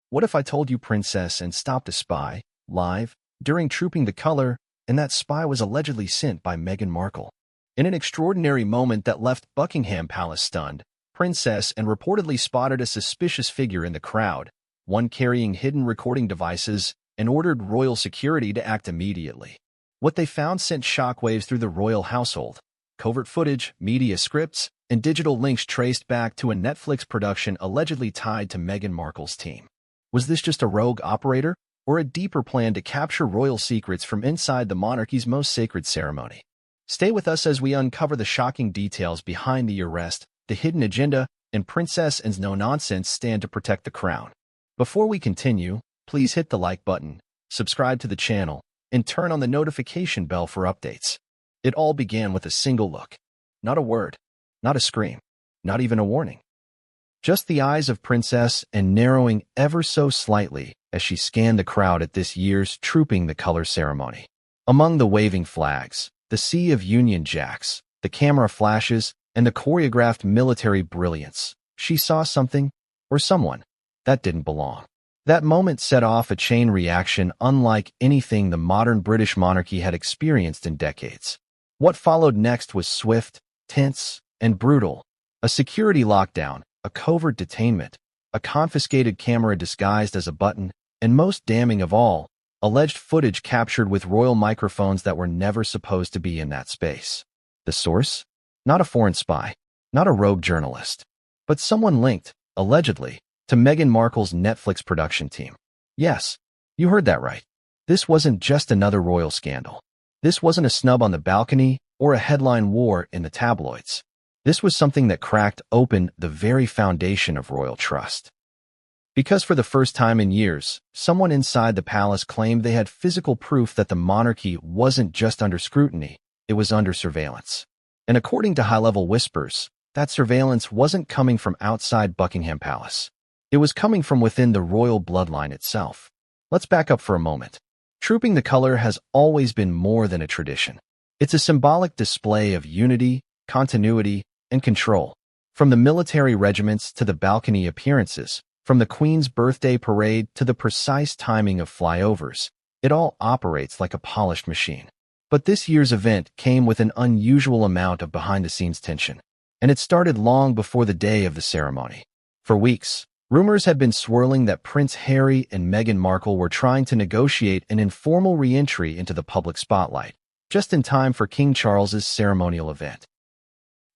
What if I told you Princess and stopped a spy, live, during Trooping the Color, and that spy was allegedly sent by Meghan Markle? In an extraordinary moment that left Buckingham Palace stunned, Princess and reportedly spotted a suspicious figure in the crowd, one carrying hidden recording devices, and ordered royal security to act immediately. What they found sent shockwaves through the royal household. Covert footage, media scripts, and digital links traced back to a Netflix production allegedly tied to Meghan Markle's team. Was this just a rogue operator, or a deeper plan to capture royal secrets from inside the monarchy's most sacred ceremony? Stay with us as we uncover the shocking details behind the arrest, the hidden agenda, and Princess Anne's no-nonsense stand to protect the crown. Before we continue, please hit the like button, subscribe to the channel, and turn on the notification bell for updates. It all began with a single look. Not a word, not a scream, not even a warning. Just the eyes of Princess Anne narrowing ever so slightly as she scanned the crowd at this year's Trooping the Color ceremony. Among the waving flags, the sea of Union Jacks, the camera flashes, and the choreographed military brilliance, she saw something, or someone, that didn't belong. That moment set off a chain reaction unlike anything the modern British monarchy had experienced in decades. What followed next was swift, tense, and brutal. A security lockdown, a covert detainment, a confiscated camera disguised as a button, and most damning of all, alleged footage captured with royal microphones that were never supposed to be in that space. The source? Not a foreign spy, not a rogue journalist, but someone linked, allegedly, to Meghan Markle's Netflix production team. Yes, you heard that right. This wasn't just another royal scandal. This wasn't a snub on the balcony or a headline war in the tabloids. This was something that cracked open the very foundation of royal trust. Because for the first time in years, someone inside the palace claimed they had physical proof that the monarchy wasn't just under scrutiny, it was under surveillance. And according to high-level whispers, that surveillance wasn't coming from outside Buckingham Palace. It was coming from within the royal bloodline itself. Let's back up for a moment. Trooping the Color has always been more than a tradition. It's a symbolic display of unity, continuity, and control. From the military regiments to the balcony appearances, from the Queen's birthday parade to the precise timing of flyovers, it all operates like a polished machine. But this year's event came with an unusual amount of behind-the-scenes tension, and it started long before the day of the ceremony. For weeks, rumors had been swirling that Prince Harry and Meghan Markle were trying to negotiate an informal re-entry into the public spotlight, just in time for King Charles's ceremonial event.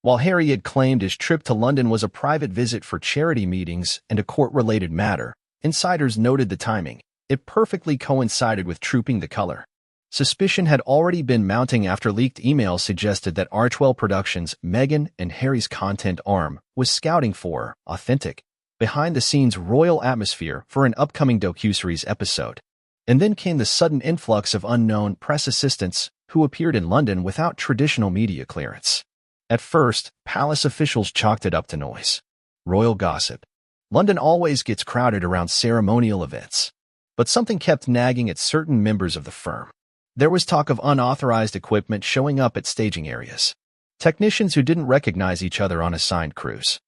While Harry had claimed his trip to London was a private visit for charity meetings and a court-related matter, insiders noted the timing. It perfectly coincided with Trooping the Color. Suspicion had already been mounting after leaked emails suggested that Archwell Productions' Meghan and Harry's content arm was scouting for authentic, behind-the-scenes royal atmosphere for an upcoming docuseries episode. And then came the sudden influx of unknown press assistants who appeared in London without traditional media clearance. At first, palace officials chalked it up to noise. Royal gossip. London always gets crowded around ceremonial events. But something kept nagging at certain members of the firm. There was talk of unauthorized equipment showing up at staging areas. Technicians who didn't recognize each other on assigned crews.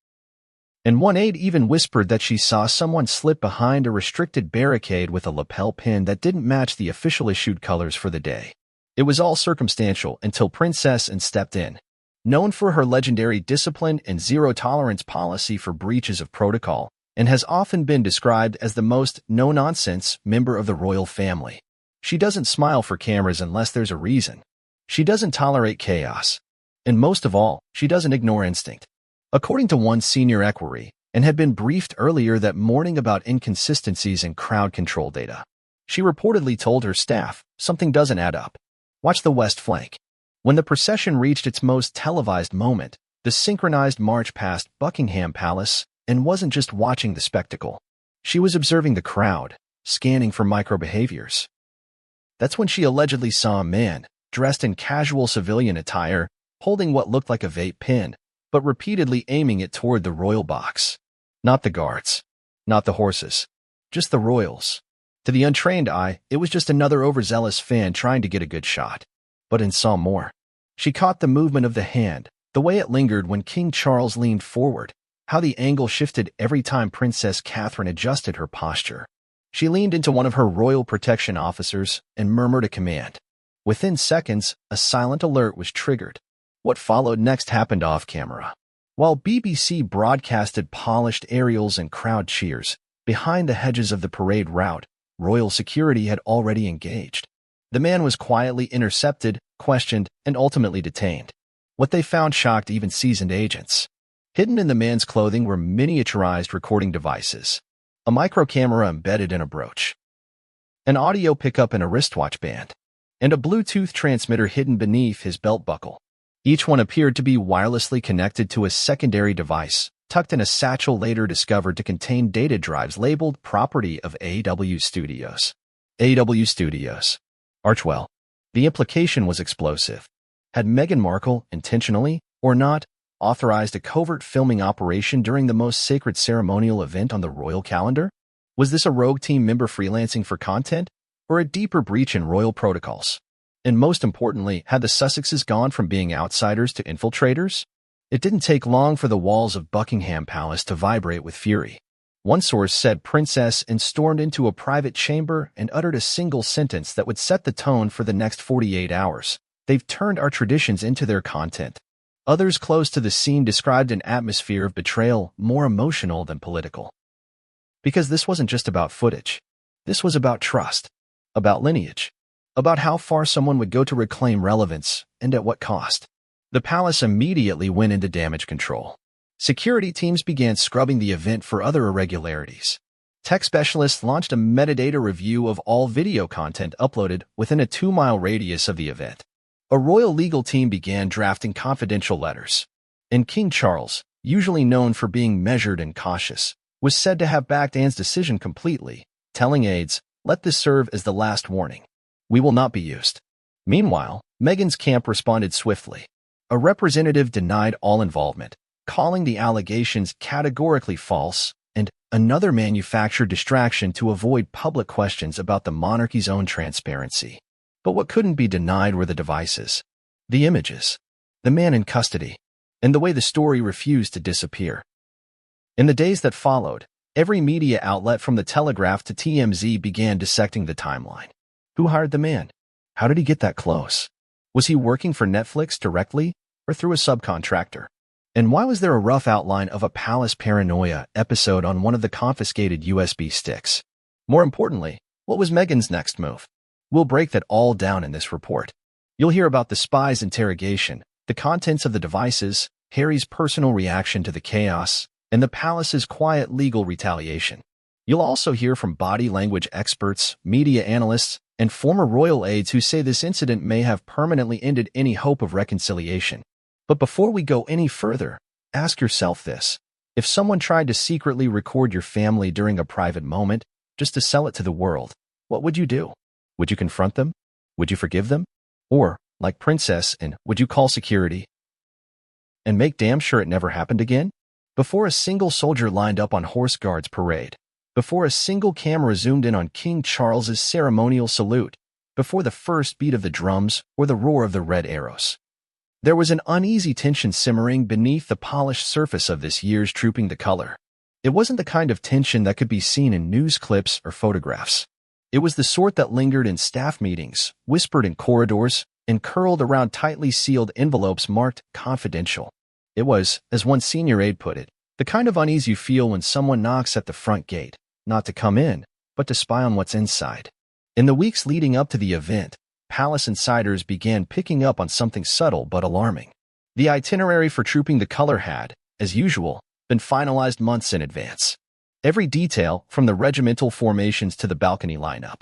And one aide even whispered that she saw someone slip behind a restricted barricade with a lapel pin that didn't match the official issued colors for the day. It was all circumstantial until Princess Anne stepped in. Known for her legendary discipline and zero-tolerance policy for breaches of protocol, and has often been described as the most no-nonsense member of the royal family. She doesn't smile for cameras unless there's a reason. She doesn't tolerate chaos. And most of all, she doesn't ignore instinct. According to one senior equerry, and had been briefed earlier that morning about inconsistencies in crowd control data. She reportedly told her staff, something doesn't add up. Watch the west flank. When the procession reached its most televised moment, the synchronized march past Buckingham Palace, and wasn't just watching the spectacle. She was observing the crowd, scanning for micro-behaviors. That's when she allegedly saw a man, dressed in casual civilian attire, holding what looked like a vape pen, but repeatedly aiming it toward the royal box. Not the guards. Not the horses. Just the royals. To the untrained eye, it was just another overzealous fan trying to get a good shot. But Anne saw more. She caught the movement of the hand, the way it lingered when King Charles leaned forward, how the angle shifted every time Princess Catherine adjusted her posture. She leaned into one of her royal protection officers and murmured a command. Within seconds, a silent alert was triggered. What followed next happened off-camera. While BBC broadcasted polished aerials and crowd cheers, behind the hedges of the parade route, royal security had already engaged. The man was quietly intercepted, questioned, and ultimately detained. What they found shocked even seasoned agents. Hidden in the man's clothing were miniaturized recording devices, a micro camera embedded in a brooch, an audio pickup in a wristwatch band, and a Bluetooth transmitter hidden beneath his belt buckle. Each one appeared to be wirelessly connected to a secondary device, tucked in a satchel later discovered to contain data drives labeled property of AW Studios. AW Studios. Archwell. The implication was explosive. Had Meghan Markle, intentionally or not, authorized a covert filming operation during the most sacred ceremonial event on the royal calendar? Was this a rogue team member freelancing for content, or a deeper breach in royal protocols? And most importantly, had the Sussexes gone from being outsiders to infiltrators? It didn't take long for the walls of Buckingham Palace to vibrate with fury. One source said Princess Anne stormed into a private chamber and uttered a single sentence that would set the tone for the next 48 hours. They've turned our traditions into their content. Others close to the scene described an atmosphere of betrayal more emotional than political. Because this wasn't just about footage. This was about trust, about lineage, about how far someone would go to reclaim relevance and at what cost. The palace immediately went into damage control. Security teams began scrubbing the event for other irregularities. Tech specialists launched a metadata review of all video content uploaded within a 2-mile radius of the event. A royal legal team began drafting confidential letters. And King Charles, usually known for being measured and cautious, was said to have backed Anne's decision completely, telling aides, "Let this serve as the last warning. We will not be used." Meanwhile, Meghan's camp responded swiftly. A representative denied all involvement, calling the allegations categorically false, and another manufactured distraction to avoid public questions about the monarchy's own transparency. But what couldn't be denied were the devices, the images, the man in custody, and the way the story refused to disappear. In the days that followed, every media outlet from The Telegraph to TMZ began dissecting the timeline. Who hired the man? How did he get that close? Was he working for Netflix directly or through a subcontractor? And why was there a rough outline of a palace paranoia episode on one of the confiscated USB sticks? More importantly, what was Meghan's next move? We'll break that all down in this report. You'll hear about the spy's interrogation, the contents of the devices, Harry's personal reaction to the chaos, and the palace's quiet legal retaliation. You'll also hear from body language experts, media analysts, and former royal aides who say this incident may have permanently ended any hope of reconciliation. But before we go any further, ask yourself this. If someone tried to secretly record your family during a private moment, just to sell it to the world, what would you do? Would you confront them? Would you forgive them? Or, like Princess Anne, would you call security and make damn sure it never happened again? Before a single soldier lined up on Horse Guards parade, before a single camera zoomed in on King Charles's ceremonial salute, before the first beat of the drums or the roar of the red arrows, there was an uneasy tension simmering beneath the polished surface of this year's Trooping the Color. It wasn't the kind of tension that could be seen in news clips or photographs. It was the sort that lingered in staff meetings, whispered in corridors, and curled around tightly sealed envelopes marked confidential. It was, as one senior aide put it, the kind of unease you feel when someone knocks at the front gate, not to come in, but to spy on what's inside. In the weeks leading up to the event, palace insiders began picking up on something subtle but alarming. The itinerary for Trooping the Color had, as usual, been finalized months in advance. Every detail, from the regimental formations to the balcony lineup,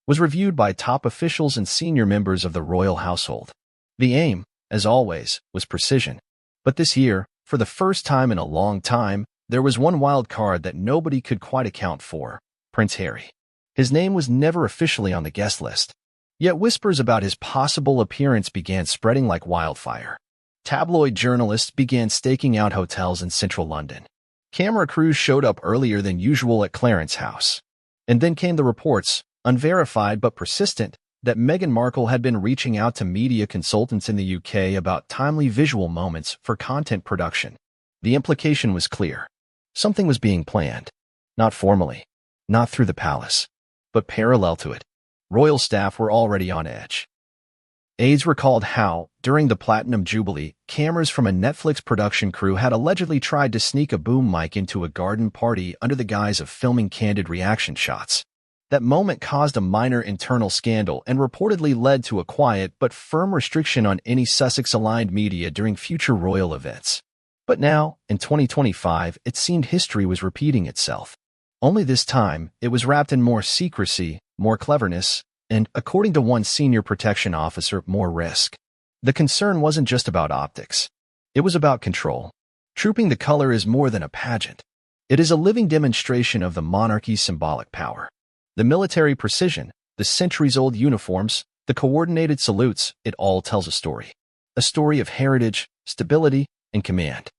was reviewed by top officials and senior members of the royal household. The aim, as always, was precision. But this year, for the first time in a long time, there was one wild card that nobody could quite account for: Prince Harry. His name was never officially on the guest list. Yet whispers about his possible appearance began spreading like wildfire. Tabloid journalists began staking out hotels in central London. Camera crews showed up earlier than usual at Clarence House. And then came the reports, unverified but persistent, that Meghan Markle had been reaching out to media consultants in the UK about timely visual moments for content production. The implication was clear. Something was being planned. Not formally, not through the palace, but parallel to it. Royal staff were already on edge. Aides recalled how, during the Platinum Jubilee, cameras from a Netflix production crew had allegedly tried to sneak a boom mic into a garden party under the guise of filming candid reaction shots. That moment caused a minor internal scandal and reportedly led to a quiet but firm restriction on any Sussex-aligned media during future royal events. But now, in 2025, it seemed history was repeating itself. Only this time, it was wrapped in more secrecy, more cleverness, and, according to one senior protection officer, more risk. The concern wasn't just about optics. It was about control. Trooping the color is more than a pageant. It is a living demonstration of the monarchy's symbolic power. The military precision, the centuries-old uniforms, the coordinated salutes, it all tells a story. A story of heritage, stability, and command.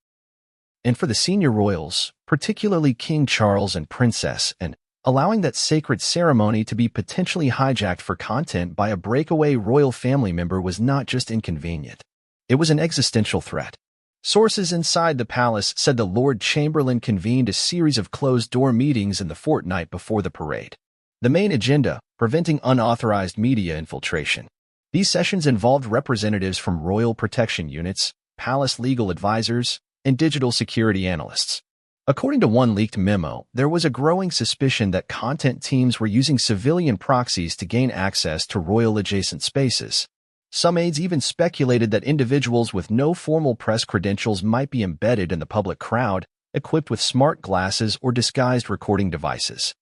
And for the senior royals, particularly King Charles and Princess Anne, allowing that sacred ceremony to be potentially hijacked for content by a breakaway royal family member was not just inconvenient. It was an existential threat. Sources inside the palace said the Lord Chamberlain convened a series of closed-door meetings in the fortnight before the parade. The main agenda, preventing unauthorized media infiltration. These sessions involved representatives from royal protection units, palace legal advisors, and digital security analysts. According to one leaked memo, there was a growing suspicion that content teams were using civilian proxies to gain access to royal-adjacent spaces. Some aides even speculated that individuals with no formal press credentials might be embedded in the public crowd, equipped with smart glasses or disguised recording devices.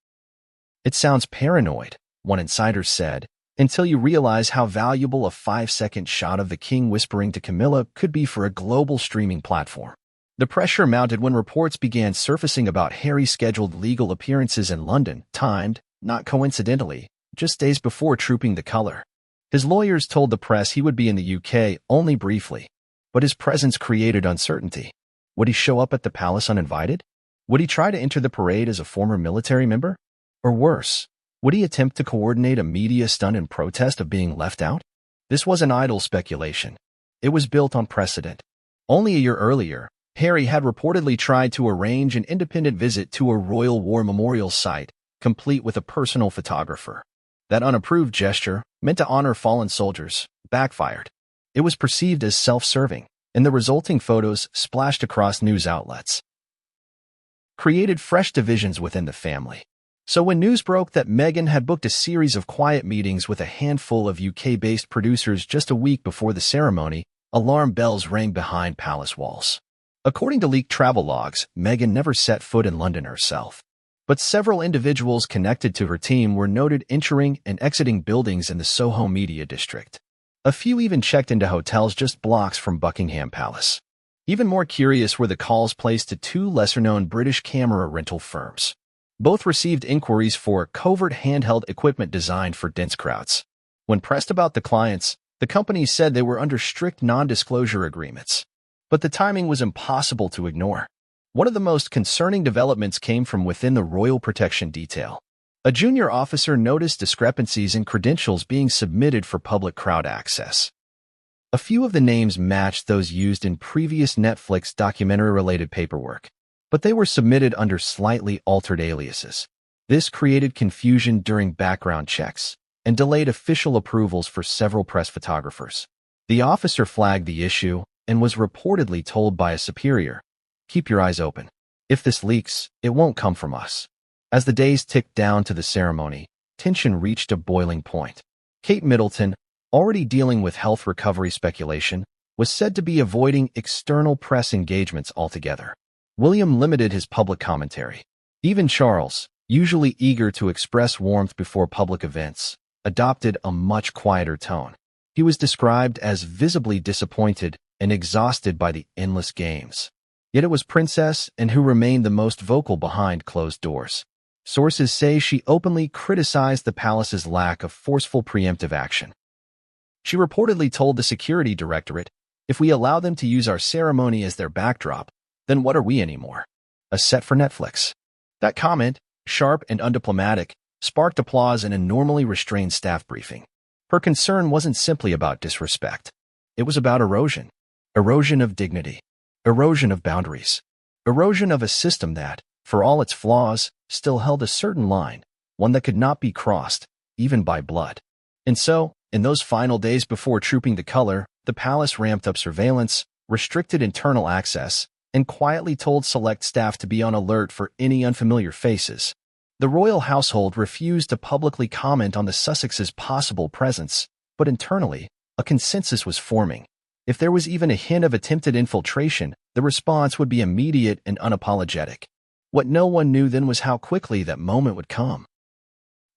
It sounds paranoid, one insider said, until you realize how valuable a 5-second shot of the king whispering to Camilla could be for a global streaming platform. The pressure mounted when reports began surfacing about Harry's scheduled legal appearances in London, timed, not coincidentally, just days before trooping the color. His lawyers told the press he would be in the UK only briefly, but his presence created uncertainty. Would he show up at the palace uninvited? Would he try to enter the parade as a former military member? Or worse, would he attempt to coordinate a media stunt in protest of being left out? This wasn't idle speculation. It was built on precedent. Only a year earlier, Harry had reportedly tried to arrange an independent visit to a Royal War Memorial site, complete with a personal photographer. That unapproved gesture, meant to honor fallen soldiers, backfired. It was perceived as self-serving, and the resulting photos, splashed across news outlets, created fresh divisions within the family. So when news broke that Meghan had booked a series of quiet meetings with a handful of UK-based producers just a week before the ceremony, alarm bells rang behind palace walls. According to leaked travel logs, Meghan never set foot in London herself. But several individuals connected to her team were noted entering and exiting buildings in the Soho media district. A few even checked into hotels just blocks from Buckingham Palace. Even more curious were the calls placed to two lesser-known British camera rental firms. Both received inquiries for covert handheld equipment designed for dense crowds. When pressed about the clients, the companies said they were under strict non-disclosure agreements. But the timing was impossible to ignore. One of the most concerning developments came from within the Royal Protection Detail. A junior officer noticed discrepancies in credentials being submitted for public crowd access. A few of the names matched those used in previous Netflix documentary-related paperwork, but they were submitted under slightly altered aliases. This created confusion during background checks and delayed official approvals for several press photographers. The officer flagged the issue and was reportedly told by a superior, "Keep your eyes open. If this leaks, it won't come from us." As the days ticked down to the ceremony, tension reached a boiling point. Kate Middleton, already dealing with health recovery speculation, was said to be avoiding external press engagements altogether. William limited his public commentary. Even Charles, usually eager to express warmth before public events, adopted a much quieter tone. He was described as visibly disappointed and exhausted by the endless games. Yet it was Princess Anne who remained the most vocal behind closed doors. Sources say she openly criticized the palace's lack of forceful preemptive action. She reportedly told the security directorate, "If we allow them to use our ceremony as their backdrop, then what are we anymore? A set for Netflix?" That comment, sharp and undiplomatic, sparked applause in a normally restrained staff briefing. Her concern wasn't simply about disrespect. It was about erosion. Erosion of dignity. Erosion of boundaries. Erosion of a system that, for all its flaws, still held a certain line, one that could not be crossed, even by blood. And so, in those final days before trooping the color, the palace ramped up surveillance, restricted internal access, and quietly told select staff to be on alert for any unfamiliar faces. The royal household refused to publicly comment on the Sussexes' possible presence, but internally, a consensus was forming. If there was even a hint of attempted infiltration, the response would be immediate and unapologetic. What no one knew then was how quickly that moment would come.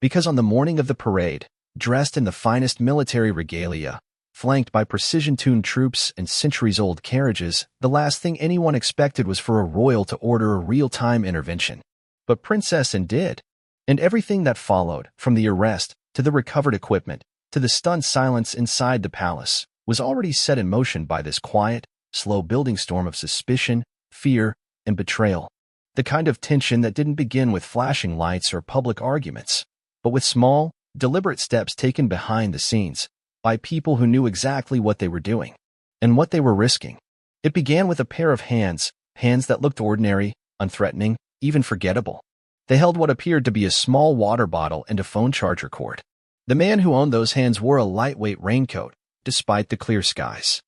Because on the morning of the parade, dressed in the finest military regalia, flanked by precision-tuned troops and centuries-old carriages, the last thing anyone expected was for a royal to order a real-time intervention. But Princess Anne did. And everything that followed, from the arrest, to the recovered equipment, to the stunned silence inside the palace, was already set in motion by this quiet, slow-building storm of suspicion, fear, and betrayal. The kind of tension that didn't begin with flashing lights or public arguments, but with small, deliberate steps taken behind the scenes, by people who knew exactly what they were doing, and what they were risking. It began with a pair of hands that looked ordinary, unthreatening, even forgettable. They held what appeared to be a small water bottle and a phone charger cord. The man who owned those hands wore a lightweight raincoat, despite the clear skies.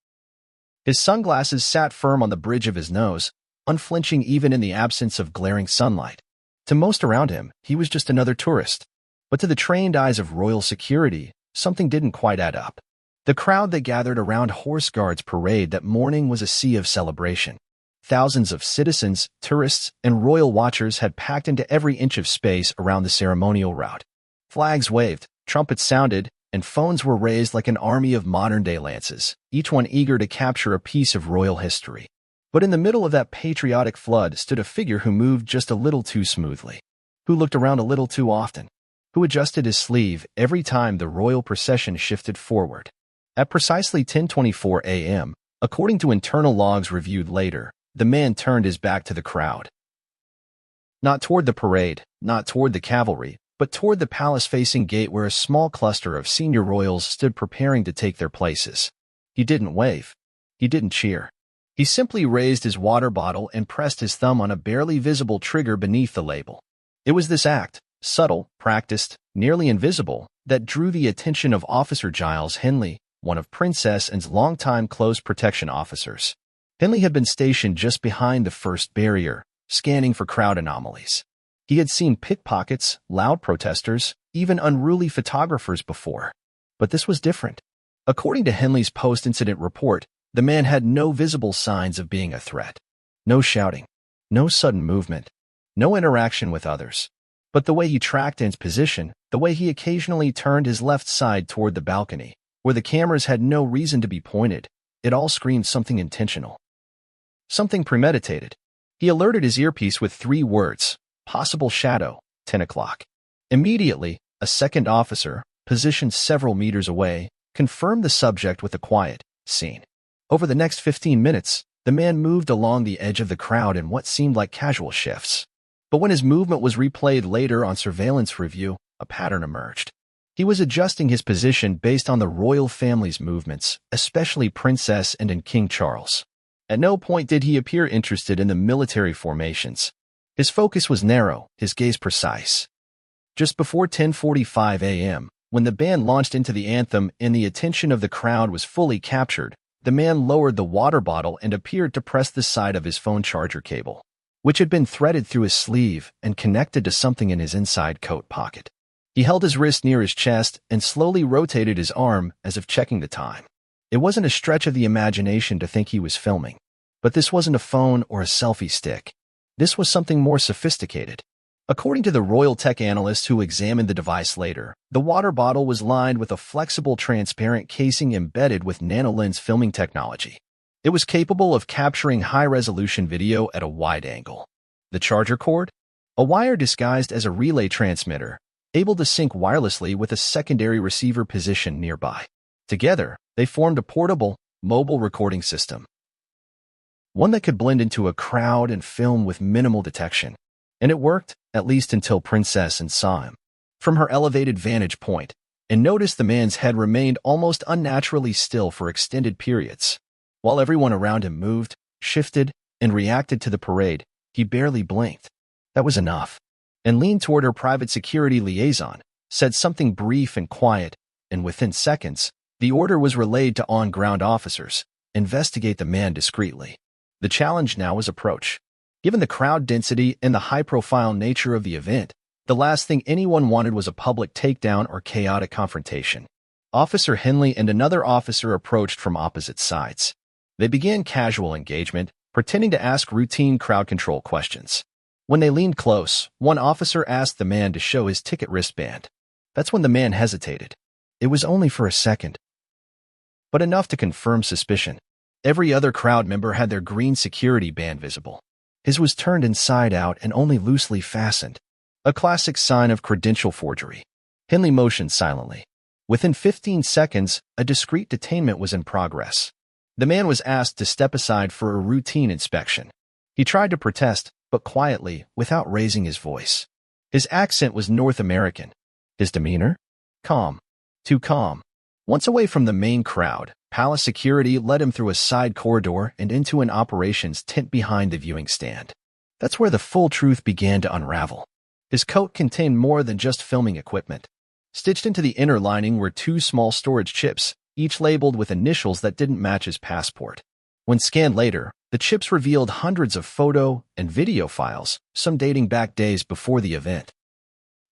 His sunglasses sat firm on the bridge of his nose, unflinching even in the absence of glaring sunlight. To most around him, he was just another tourist. But to the trained eyes of royal security, something didn't quite add up. The crowd that gathered around Horse Guard's parade that morning was a sea of celebration. Thousands of citizens, tourists, and royal watchers had packed into every inch of space around the ceremonial route. Flags waved, trumpets sounded, and phones were raised like an army of modern-day lances, each one eager to capture a piece of royal history. But in the middle of that patriotic flood stood a figure who moved just a little too smoothly, who looked around a little too often, who adjusted his sleeve every time the royal procession shifted forward. At precisely 10:24 a.m., according to internal logs reviewed later, the man turned his back to the crowd. Not toward the parade, not toward the cavalry, but toward the palace-facing gate where a small cluster of senior royals stood preparing to take their places. He didn't wave. He didn't cheer. He simply raised his water bottle and pressed his thumb on a barely visible trigger beneath the label. It was this act, subtle, practiced, nearly invisible, that drew the attention of Officer Giles Henley, one of Princess Anne's longtime close protection officers. Henley had been stationed just behind the first barrier, scanning for crowd anomalies. He had seen pickpockets, loud protesters, even unruly photographers before. But this was different. According to Henley's post-incident report, the man had no visible signs of being a threat. No shouting, no sudden movement, no interaction with others. But the way he tracked Anne's position, the way he occasionally turned his left side toward the balcony, where the cameras had no reason to be pointed, it all screamed something intentional. Something premeditated. He alerted his earpiece with 3 words, possible shadow, 10 o'clock. Immediately, a second officer, positioned several meters away, confirmed the subject with a quiet, seen. Over the next 15 minutes, the man moved along the edge of the crowd in what seemed like casual shifts. But when his movement was replayed later on surveillance review, a pattern emerged. He was adjusting his position based on the royal family's movements, especially Princess Anne and King Charles. At no point did he appear interested in the military formations. His focus was narrow, his gaze precise. Just before 10:45 a.m., when the band launched into the anthem and the attention of the crowd was fully captured, the man lowered the water bottle and appeared to press the side of his phone charger cable, which had been threaded through his sleeve and connected to something in his inside coat pocket. He held his wrist near his chest and slowly rotated his arm as if checking the time. It wasn't a stretch of the imagination to think he was filming. But this wasn't a phone or a selfie stick. This was something more sophisticated. According to the royal tech analyst who examined the device later, the water bottle was lined with a flexible transparent casing embedded with nanolens filming technology. It was capable of capturing high-resolution video at a wide angle. The charger cord? A wire disguised as a relay transmitter, able to sync wirelessly with a secondary receiver positioned nearby. Together, they formed a portable, mobile recording system. One that could blend into a crowd and film with minimal detection. And it worked, at least until Princess Anne saw him from her elevated vantage point, and noticed the man's head remained almost unnaturally still for extended periods. While everyone around him moved, shifted, and reacted to the parade, He barely blinked. That was enough. And leaned toward her private security liaison, said something brief and quiet, and within seconds, the order was relayed to on-ground officers. Investigate the man discreetly. The challenge now was approach. Given the crowd density and the high-profile nature of the event, the last thing anyone wanted was a public takedown or chaotic confrontation. Officer Henley and another officer approached from opposite sides. They began casual engagement, pretending to ask routine crowd control questions. When they leaned close, one officer asked the man to show his ticket wristband. That's when the man hesitated. It was only for a second, but enough to confirm suspicion. Every other crowd member had their green security band visible. His was turned inside out and only loosely fastened, a classic sign of credential forgery. Henley motioned silently. Within 15 seconds, a discreet detainment was in progress. The man was asked to step aside for a routine inspection. He tried to protest, but quietly, without raising his voice. His accent was North American. His demeanor? Calm. Too calm. Once away from the main crowd, palace security led him through a side corridor and into an operations tent behind the viewing stand. That's where the full truth began to unravel. His coat contained more than just filming equipment. Stitched into the inner lining were 2 small storage chips, each labeled with initials that didn't match his passport. When scanned later, the chips revealed hundreds of photo and video files, some dating back days before the event.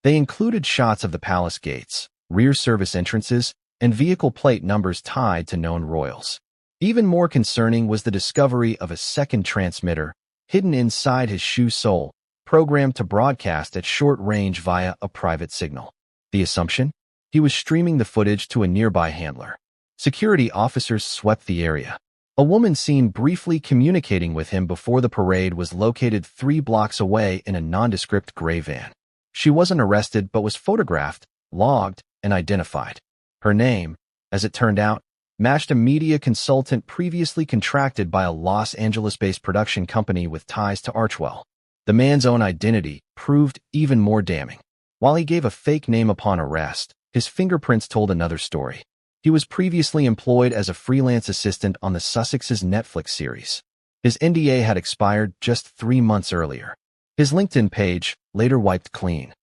They included shots of the palace gates, rear service entrances, and vehicle plate numbers tied to known royals. Even more concerning was the discovery of a second transmitter, hidden inside his shoe sole, programmed to broadcast at short range via a private signal. The assumption? He was streaming the footage to a nearby handler. Security officers swept the area. A woman seen briefly communicating with him before the parade was located 3 blocks away in a nondescript gray van. She wasn't arrested but was photographed, logged, and identified. Her name, as it turned out, matched a media consultant previously contracted by a Los Angeles-based production company with ties to Archwell. The man's own identity proved even more damning. While he gave a fake name upon arrest, his fingerprints told another story. He was previously employed as a freelance assistant on the Sussex's Netflix series. His NDA had expired just 3 months earlier. His LinkedIn page, later wiped clean,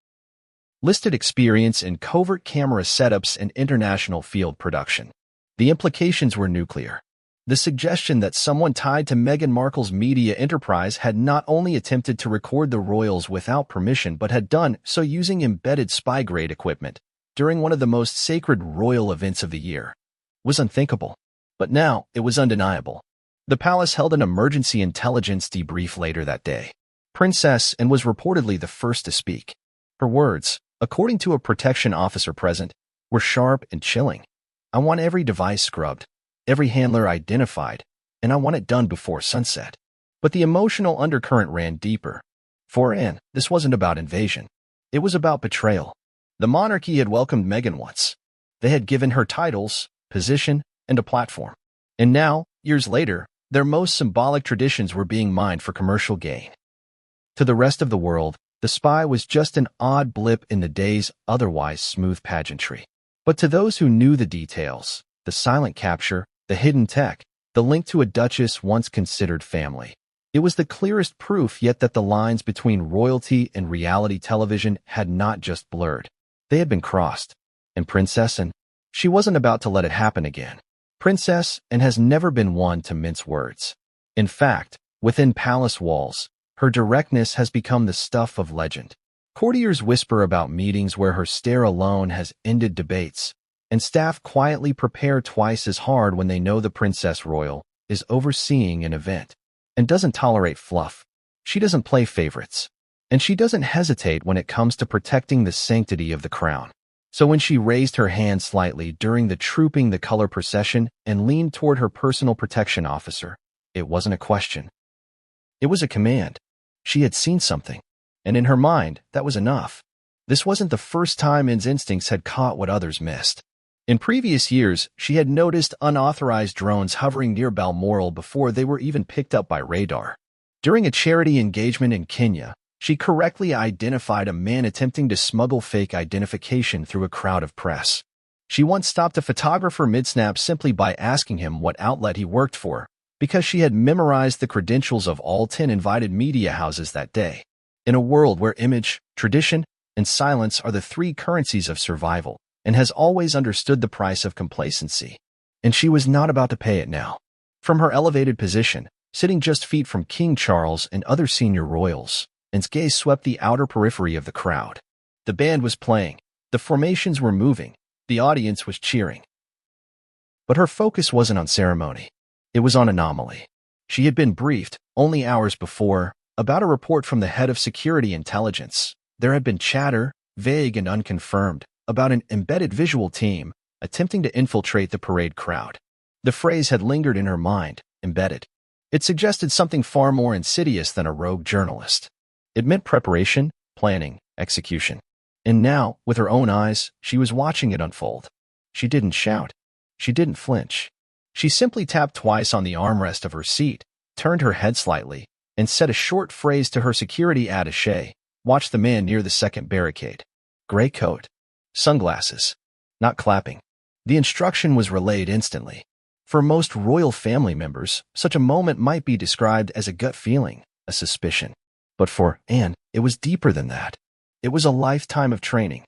listed experience in covert camera setups and international field production. The implications were nuclear. The suggestion that someone tied to Meghan Markle's media enterprise had not only attempted to record the royals without permission but had done so using embedded spy-grade equipment during one of the most sacred royal events of the year was unthinkable. But now it was undeniable. The palace held an emergency intelligence debrief later that day. Princess Anne was reportedly the first to speak. Her words, according to a protection officer present, were sharp and chilling. I want every device scrubbed, every handler identified, and I want it done before sunset. But the emotional undercurrent ran deeper. For Anne, this wasn't about invasion. It was about betrayal. The monarchy had welcomed Meghan once. They had given her titles, position, and a platform. And now, years later, their most symbolic traditions were being mined for commercial gain. To the rest of the world, the spy was just an odd blip in the day's otherwise smooth pageantry. But to those who knew the details, the silent capture, the hidden tech, the link to a duchess once considered family, it was the clearest proof yet that the lines between royalty and reality television had not just blurred. They had been crossed. And Princess Anne, she wasn't about to let it happen again. Princess Anne has never been one to mince words. In fact, within palace walls, her directness has become the stuff of legend. Courtiers whisper about meetings where her stare alone has ended debates, and staff quietly prepare twice as hard when they know the Princess Royal is overseeing an event and doesn't tolerate fluff. She doesn't play favorites, and she doesn't hesitate when it comes to protecting the sanctity of the crown. So when she raised her hand slightly during the Trooping the Color procession and leaned toward her personal protection officer, it wasn't a question. It was a command. She had seen something, and in her mind, that was enough. This wasn't the first time Anne's instincts had caught what others missed. In previous years, she had noticed unauthorized drones hovering near Balmoral before they were even picked up by radar. During a charity engagement in Kenya, she correctly identified a man attempting to smuggle fake identification through a crowd of press. She once stopped a photographer mid-snap simply by asking him what outlet he worked for, because she had memorized the credentials of all 10 invited media houses that day. In a world where image, tradition, and silence are the three currencies of survival, and has always understood the price of complacency. And she was not about to pay it now. From her elevated position, sitting just feet from King Charles and other senior royals, Anne's gaze swept the outer periphery of the crowd. The band was playing, the formations were moving, the audience was cheering. But her focus wasn't on ceremony. It was on anomaly. She had been briefed, only hours before, about a report from the head of security intelligence. There had been chatter, vague and unconfirmed, about an embedded visual team attempting to infiltrate the parade crowd. The phrase had lingered in her mind, embedded. It suggested something far more insidious than a rogue journalist. It meant preparation, planning, execution. And now, with her own eyes, she was watching it unfold. She didn't shout. She didn't flinch. She simply tapped twice on the armrest of her seat, turned her head slightly, and said a short phrase to her security attaché. Watch the man near the second barricade. Gray coat. Sunglasses. Not clapping. The instruction was relayed instantly. For most royal family members, such a moment might be described as a gut feeling, a suspicion. But for Anne, it was deeper than that. It was a lifetime of training.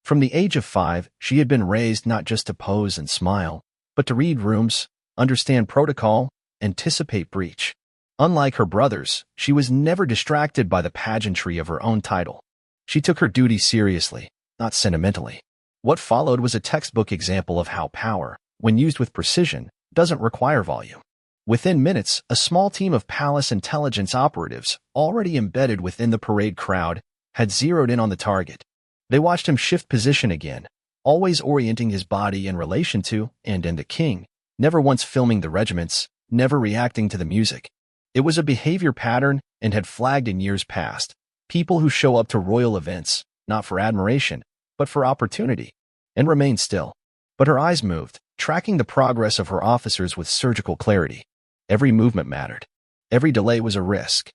From the age of 5, she had been raised not just to pose and smile, but to read rooms, understand protocol, anticipate breach. Unlike her brothers, she was never distracted by the pageantry of her own title. She took her duty seriously, not sentimentally. What followed was a textbook example of how power, when used with precision, doesn't require volume. Within minutes, a small team of palace intelligence operatives, already embedded within the parade crowd, had zeroed in on the target. They watched him shift position again, always orienting his body in relation to and the king, never once filming the regiments, never reacting to the music. It was a behavior pattern and had flagged in years past. People who show up to royal events, not for admiration, but for opportunity, and remained still. But her eyes moved, tracking the progress of her officers with surgical clarity. Every movement mattered. Every delay was a risk.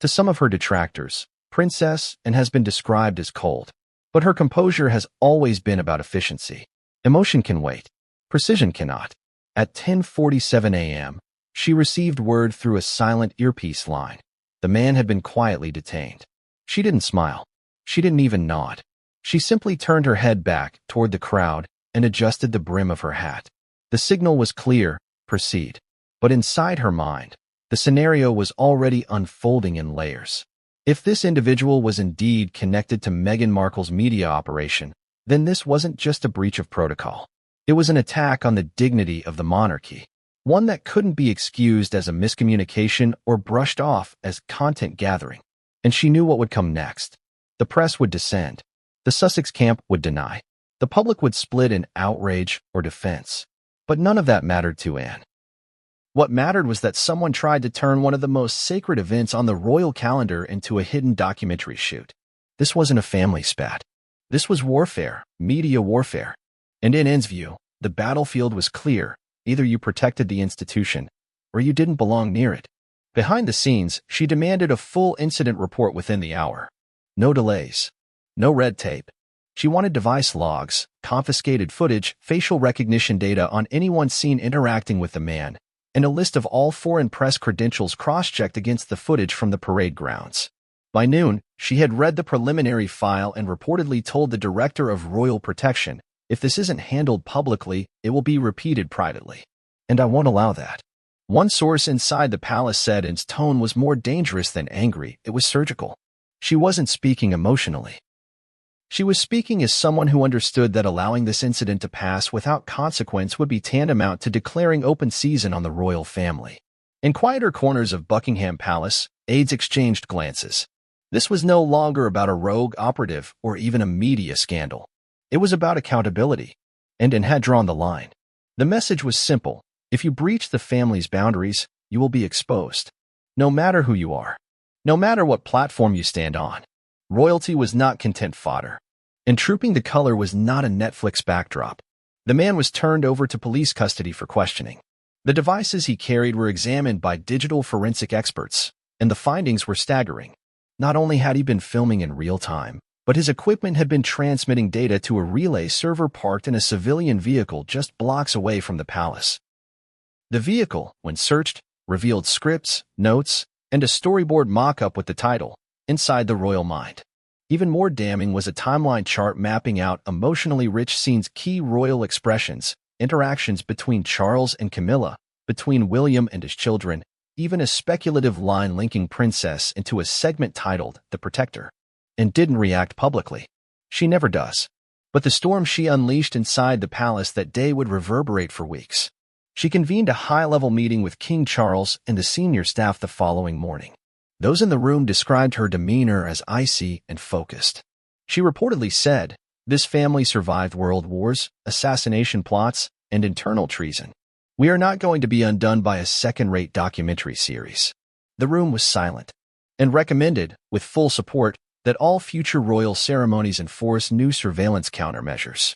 To some of her detractors, Princess Anne has been described as cold. But her composure has always been about efficiency. Emotion can wait. Precision cannot. At 10:47 a.m., she received word through a silent earpiece line. The man had been quietly detained. She didn't smile. She didn't even nod. She simply turned her head back toward the crowd and adjusted the brim of her hat. The signal was clear, proceed. But inside her mind, the scenario was already unfolding in layers. If this individual was indeed connected to Meghan Markle's media operation, then this wasn't just a breach of protocol. It was an attack on the dignity of the monarchy, one that couldn't be excused as a miscommunication or brushed off as content gathering. And she knew what would come next. The press would descend. The Sussex camp would deny. The public would split in outrage or defense. But none of that mattered to Anne. What mattered was that someone tried to turn one of the most sacred events on the royal calendar into a hidden documentary shoot. This wasn't a family spat. This was warfare, media warfare. And in Anne's view, the battlefield was clear. Either you protected the institution, or you didn't belong near it. Behind the scenes, she demanded a full incident report within the hour. No delays. No red tape. She wanted device logs, confiscated footage, facial recognition data on anyone seen interacting with the man, and a list of all foreign press credentials cross-checked against the footage from the parade grounds. By noon, she had read the preliminary file and reportedly told the director of royal protection, if this isn't handled publicly, it will be repeated privately. And I won't allow that. One source inside the palace said Anne's tone was more dangerous than angry. It was surgical. She wasn't speaking emotionally. She was speaking as someone who understood that allowing this incident to pass without consequence would be tantamount to declaring open season on the royal family. In quieter corners of Buckingham Palace, aides exchanged glances. This was no longer about a rogue operative or even a media scandal. It was about accountability, and Anne had drawn the line. The message was simple. If you breach the family's boundaries, you will be exposed. No matter who you are. No matter what platform you stand on. Royalty was not content fodder. And trooping the color was not a Netflix backdrop. The man was turned over to police custody for questioning. The devices he carried were examined by digital forensic experts, and the findings were staggering. Not only had he been filming in real time, but his equipment had been transmitting data to a relay server parked in a civilian vehicle just blocks away from the palace. The vehicle, when searched, revealed scripts, notes, and a storyboard mock-up with the title, Inside the Royal Mind. Even more damning was a timeline chart mapping out emotionally rich scenes, key royal expressions, interactions between Charles and Camilla, between William and his children, even a speculative line linking Princess into a segment titled The Protector. And didn't react publicly. She never does. But the storm she unleashed inside the palace that day would reverberate for weeks. She convened a high-level meeting with King Charles and the senior staff the following morning. Those in the room described her demeanor as icy and focused. She reportedly said, "This family survived world wars, assassination plots, and internal treason. We are not going to be undone by a second-rate documentary series." The room was silent, and recommended, with full support, that all future royal ceremonies enforce new surveillance countermeasures.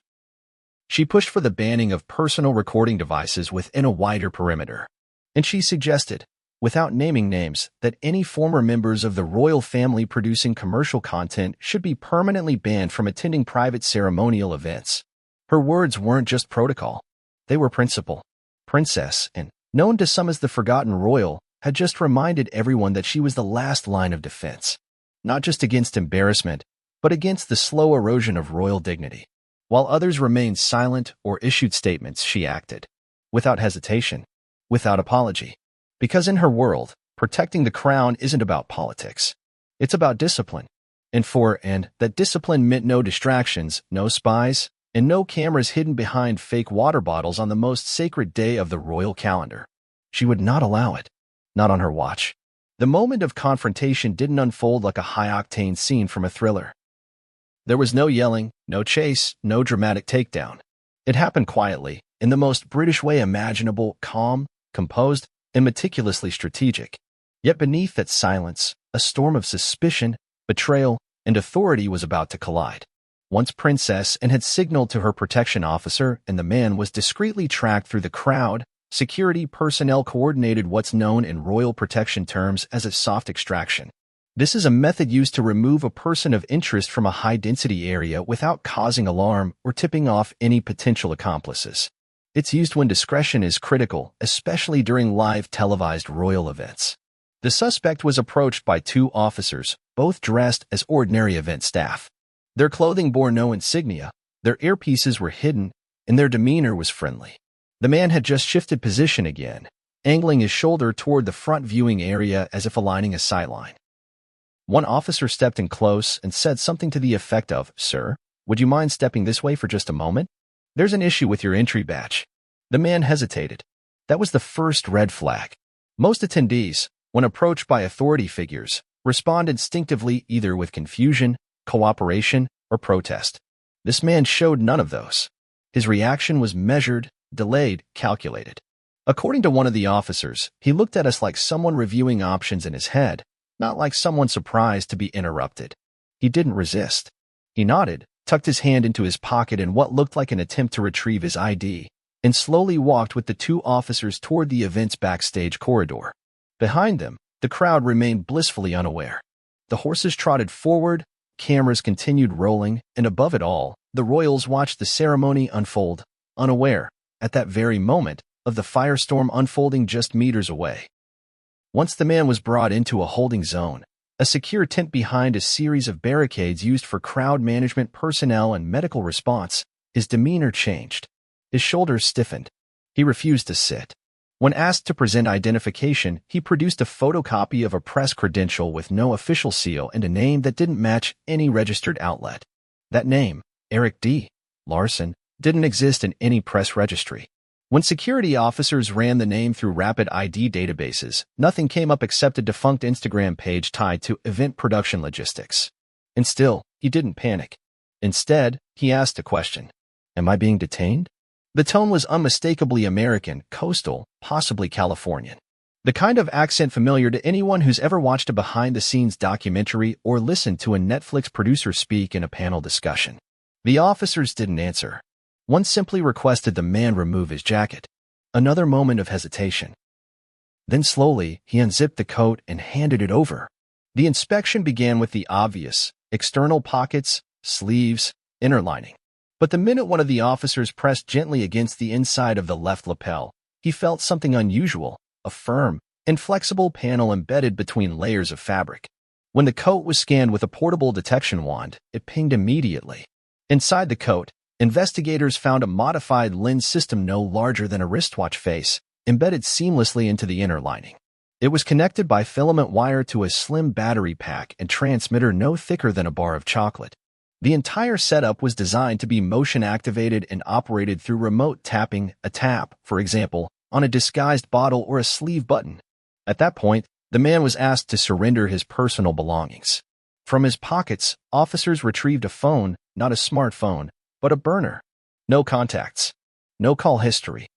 She pushed for the banning of personal recording devices within a wider perimeter, and she suggested, without naming names, that any former members of the royal family producing commercial content should be permanently banned from attending private ceremonial events. Her words weren't just protocol. They were principle. Princess, and known to some as the Forgotten Royal, had just reminded everyone that she was the last line of defense, not just against embarrassment, but against the slow erosion of royal dignity. While others remained silent or issued statements, she acted, without hesitation, without apology. Because in her world, protecting the crown isn't about politics. It's about discipline. And that discipline meant no distractions, no spies, and no cameras hidden behind fake water bottles on the most sacred day of the royal calendar. She would not allow it. Not on her watch. The moment of confrontation didn't unfold like a high-octane scene from a thriller. There was no yelling, no chase, no dramatic takedown. It happened quietly, in the most British way imaginable, calm, composed, and meticulously strategic. Yet beneath that silence, a storm of suspicion, betrayal, and authority was about to collide. Once Princess and had signaled to her protection officer, and the man was discreetly tracked through the crowd, security personnel coordinated what's known in royal protection terms as a soft extraction. This is a method used to remove a person of interest from a high-density area without causing alarm or tipping off any potential accomplices. It's used when discretion is critical, especially during live televised royal events. The suspect was approached by two officers, both dressed as ordinary event staff. Their clothing bore no insignia, their earpieces were hidden, and their demeanor was friendly. The man had just shifted position again, angling his shoulder toward the front viewing area as if aligning a sightline. One officer stepped in close and said something to the effect of, "Sir, would you mind stepping this way for just a moment? There's an issue with your entry badge." The man hesitated. That was the first red flag. Most attendees, when approached by authority figures, respond instinctively either with confusion, cooperation, or protest. This man showed none of those. His reaction was measured, delayed, calculated. According to one of the officers, he looked at us like someone reviewing options in his head, not like someone surprised to be interrupted. He didn't resist. He nodded, tucked his hand into his pocket in what looked like an attempt to retrieve his ID, and slowly walked with the two officers toward the event's backstage corridor. Behind them, the crowd remained blissfully unaware. The horses trotted forward, cameras continued rolling, and above it all, the royals watched the ceremony unfold, unaware, at that very moment, of the firestorm unfolding just meters away. Once the man was brought into a holding zone, a secure tent behind a series of barricades used for crowd management personnel and medical response, his demeanor changed. His shoulders stiffened. He refused to sit. When asked to present identification, he produced a photocopy of a press credential with no official seal and a name that didn't match any registered outlet. That name, Eric D. Larson, didn't exist in any press registry. When security officers ran the name through rapid ID databases, nothing came up except a defunct Instagram page tied to event production logistics. And still, he didn't panic. Instead, he asked a question. "Am I being detained?" The tone was unmistakably American, coastal, possibly Californian. The kind of accent familiar to anyone who's ever watched a behind-the-scenes documentary or listened to a Netflix producer speak in a panel discussion. The officers didn't answer. One simply requested the man remove his jacket. Another moment of hesitation. Then slowly, he unzipped the coat and handed it over. The inspection began with the obvious, external pockets, sleeves, inner lining. But the minute one of the officers pressed gently against the inside of the left lapel, He felt something unusual, a firm, inflexible panel embedded between layers of fabric. When the coat was scanned with a portable detection wand, it pinged immediately. Inside the coat, investigators found a modified lens system no larger than a wristwatch face, embedded seamlessly into the inner lining. It was connected by filament wire to a slim battery pack and transmitter no thicker than a bar of chocolate. The entire setup was designed to be motion-activated and operated through remote tapping, a tap, for example, on a disguised bottle or a sleeve button. At that point, the man was asked to surrender his personal belongings. From his pockets, officers retrieved a phone, not a smartphone, but a burner. No contacts. No call history.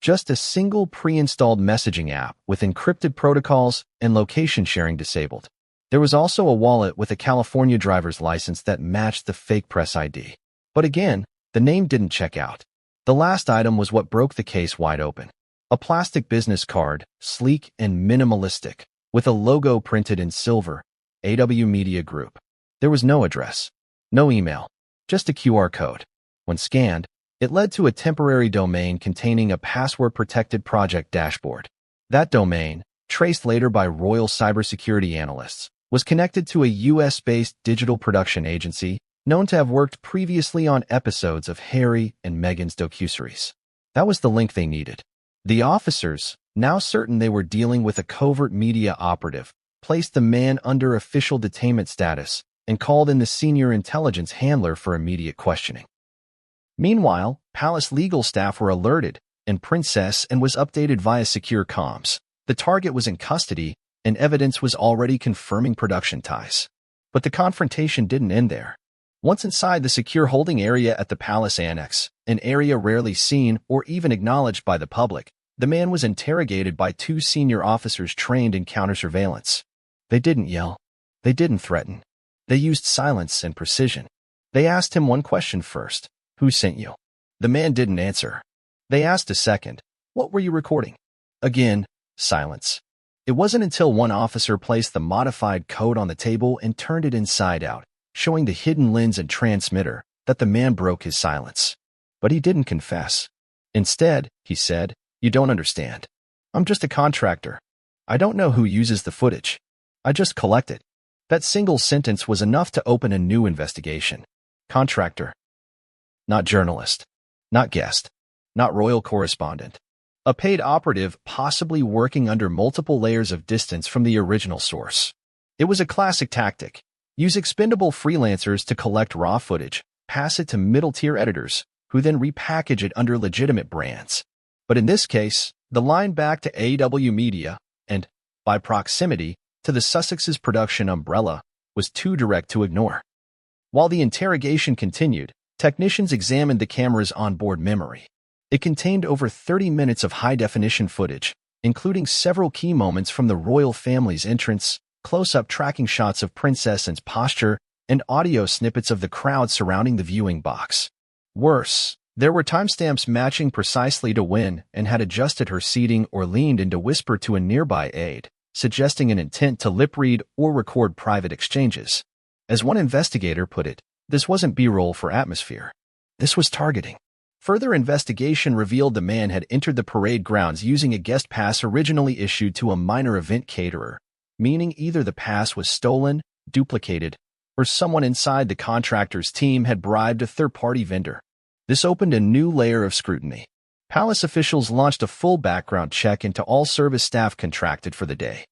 Just a single pre-installed messaging app with encrypted protocols and location sharing disabled. There was also a wallet with a California driver's license that matched the fake press ID. But again, the name didn't check out. The last item was what broke the case wide open. A plastic business card, sleek and minimalistic, with a logo printed in silver, AW Media Group. There was no address, no email, just a QR code. When scanned, it led to a temporary domain containing a password-protected project dashboard. That domain, traced later by Royal cybersecurity analysts, was connected to a US-based digital production agency known to have worked previously on episodes of Harry and Meghan's docuseries. That was the link they needed. The officers, now certain they were dealing with a covert media operative, placed the man under official detainment status and called in the senior intelligence handler for immediate questioning. Meanwhile, palace legal staff were alerted, and Princess and was updated via secure comms. The target was in custody, and evidence was already confirming production ties. But the confrontation didn't end there. Once inside the secure holding area at the palace annex, an area rarely seen or even acknowledged by the public, the man was interrogated by two senior officers trained in counter-surveillance. They didn't yell. They didn't threaten. They used silence and precision. They asked him one question first. Who sent you? The man didn't answer. They asked a second. What were you recording? Again, silence. It wasn't until one officer placed the modified code on the table and turned it inside out, showing the hidden lens and transmitter, that the man broke his silence. But he didn't confess. Instead, he said, "You don't understand. I'm just a contractor. I don't know who uses the footage. I just collect it." That single sentence was enough to open a new investigation. Contractor. Not journalist. Not guest. Not royal correspondent. A paid operative possibly working under multiple layers of distance from the original source. It was a classic tactic. Use expendable freelancers to collect raw footage, pass it to middle-tier editors, who then repackage it under legitimate brands. But in this case, the line back to AW Media, and, by proximity, to the Sussex's production umbrella, was too direct to ignore. While the interrogation continued, technicians examined the camera's onboard memory. It contained over 30 minutes of high-definition footage, including several key moments from the royal family's entrance, close-up tracking shots of Princess Anne's posture, and audio snippets of the crowd surrounding the viewing box. Worse, there were timestamps matching precisely to when Anne had adjusted her seating or leaned in to whisper to a nearby aide, suggesting an intent to lip-read or record private exchanges. As one investigator put it, this wasn't B-roll for atmosphere. This was targeting. Further investigation revealed the man had entered the parade grounds using a guest pass originally issued to a minor event caterer, meaning either the pass was stolen, duplicated, or someone inside the contractor's team had bribed a third-party vendor. This opened a new layer of scrutiny. Palace officials launched a full background check into all service staff contracted for the day.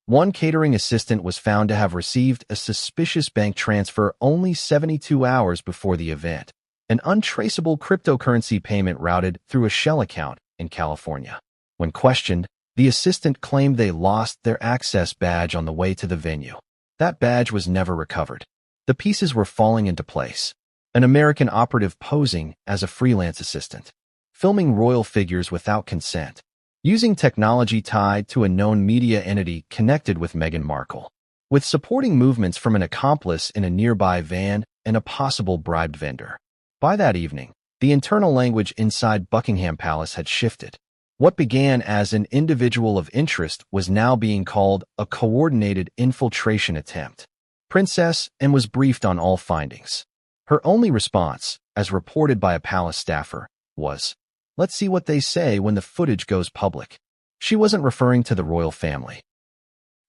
One catering assistant was found to have received a suspicious bank transfer only 72 hours before the event, an untraceable cryptocurrency payment routed through a shell account in California. When questioned, the assistant claimed they lost their access badge on the way to the venue. That badge was never recovered. The pieces were falling into place. An American operative posing as a freelance assistant, filming royal figures without consent, using technology tied to a known media entity connected with Meghan Markle, with supporting movements from an accomplice in a nearby van and a possible bribed vendor. By that evening, the internal language inside Buckingham Palace had shifted. What began as an individual of interest was now being called a coordinated infiltration attempt. Princess Anne was briefed on all findings. Her only response, as reported by a palace staffer, was, Let's see what they say when the footage goes public. She wasn't referring to the royal family.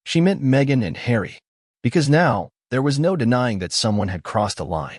She meant Meghan and Harry, because now there was no denying that someone had crossed a line.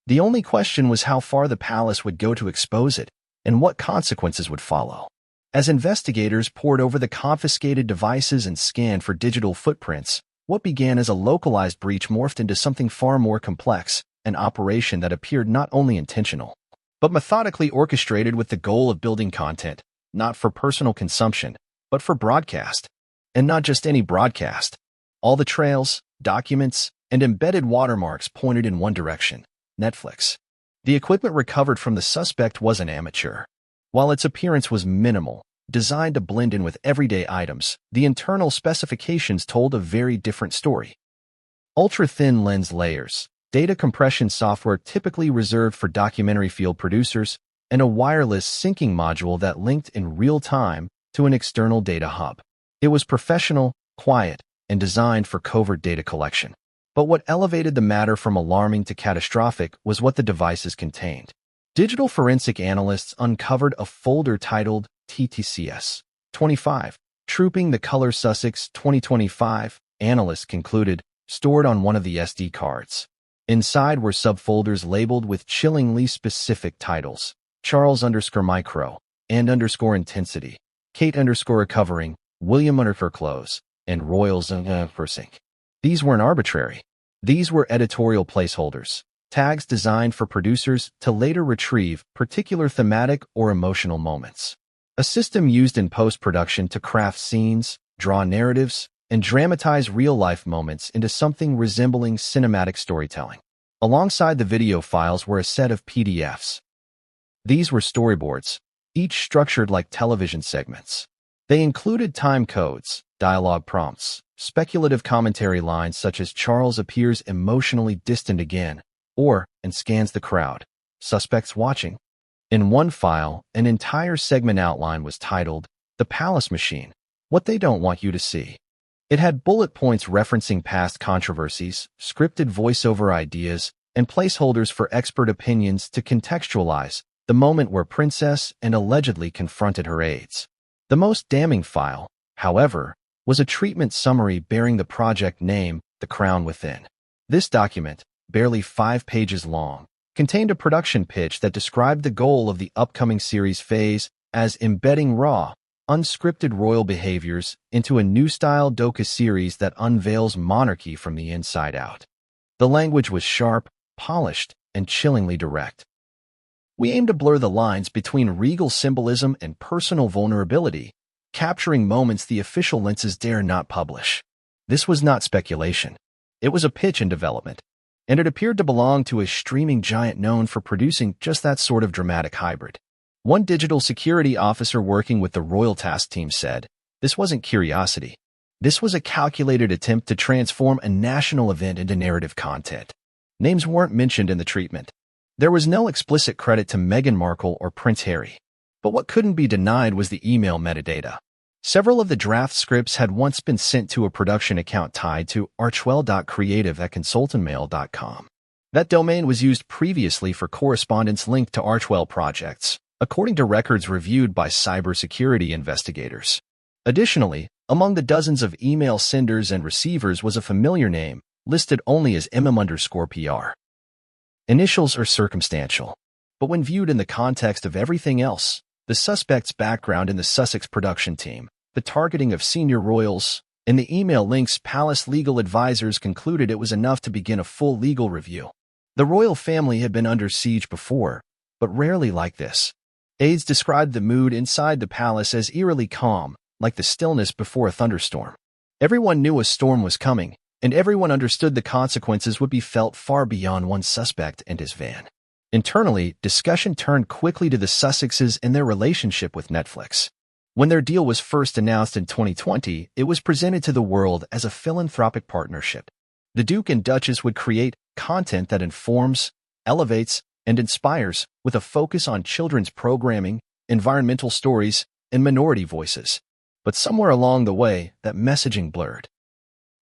The only question was how far the palace would go to expose it and what consequences would follow. As investigators pored over the confiscated devices and scanned for digital footprints, what began as a localized breach morphed into something far more complex, an operation that appeared not only intentional, but methodically orchestrated with the goal of building content, not for personal consumption, but for broadcast. And not just any broadcast. All the trails, documents, and embedded watermarks pointed in one direction: Netflix. The equipment recovered from the suspect was an amateur. While its appearance was minimal, designed to blend in with everyday items, the internal specifications told a very different story. Ultra-thin lens layers, data compression software typically reserved for documentary field producers, and a wireless syncing module that linked in real time to an external data hub. It was professional, quiet, and designed for covert data collection. But what elevated the matter from alarming to catastrophic was what the devices contained. Digital forensic analysts uncovered a folder titled TTCS 25, Trooping the Color Sussex 2025, analysts concluded, stored on one of the SD cards. Inside were subfolders labeled with chillingly specific titles: Charles_micro, and_intensity, Kate_recovering, William_close, and Royals_persync. These weren't arbitrary. These were editorial placeholders, tags designed for producers to later retrieve particular thematic or emotional moments. A system used in post-production to craft scenes, draw narratives, and dramatize real-life moments into something resembling cinematic storytelling. Alongside the video files were a set of PDFs. These were storyboards, each structured like television segments. They included time codes, dialogue prompts, speculative commentary lines such as "Charles appears emotionally distant again," or "and scans the crowd. Suspects watching." In one file, an entire segment outline was titled, "The Palace Machine, What They Don't Want You to See." It had bullet points referencing past controversies, scripted voiceover ideas, and placeholders for expert opinions to contextualize the moment where Princess and allegedly confronted her aides. The most damning file, however, was a treatment summary bearing the project name, The Crown Within. This document, barely 5 pages long, contained a production pitch that described the goal of the upcoming series phase as embedding raw, unscripted royal behaviors into a new-style docu-series that unveils monarchy from the inside out. The language was sharp, polished, and chillingly direct. "We aim to blur the lines between regal symbolism and personal vulnerability, capturing moments the official lenses dare not publish." This was not speculation. It was a pitch in development, and it appeared to belong to a streaming giant known for producing just that sort of dramatic hybrid. One digital security officer working with the Royal Task Team said, "This wasn't curiosity. This was a calculated attempt to transform a national event into narrative content." Names weren't mentioned in the treatment. There was no explicit credit to Meghan Markle or Prince Harry. But what couldn't be denied was the email metadata. Several of the draft scripts had once been sent to a production account tied to archwell.creative@consultantmail.com. That domain was used previously for correspondence linked to Archwell projects, according to records reviewed by cybersecurity investigators. Additionally, among the dozens of email senders and receivers was a familiar name, listed only as MM_PR. Initials are circumstantial, but when viewed in the context of everything else, the suspect's background in the Sussex production team, the targeting of senior royals, and the email links, palace legal advisors concluded it was enough to begin a full legal review. The royal family had been under siege before, but rarely like this. Aides described the mood inside the palace as eerily calm, like the stillness before a thunderstorm. Everyone knew a storm was coming, and everyone understood the consequences would be felt far beyond one suspect and his van. Internally, discussion turned quickly to the Sussexes and their relationship with Netflix. When their deal was first announced in 2020, it was presented to the world as a philanthropic partnership. The Duke and Duchess would create content that informs, elevates, and inspires, with a focus on children's programming, environmental stories, and minority voices. But somewhere along the way, that messaging blurred.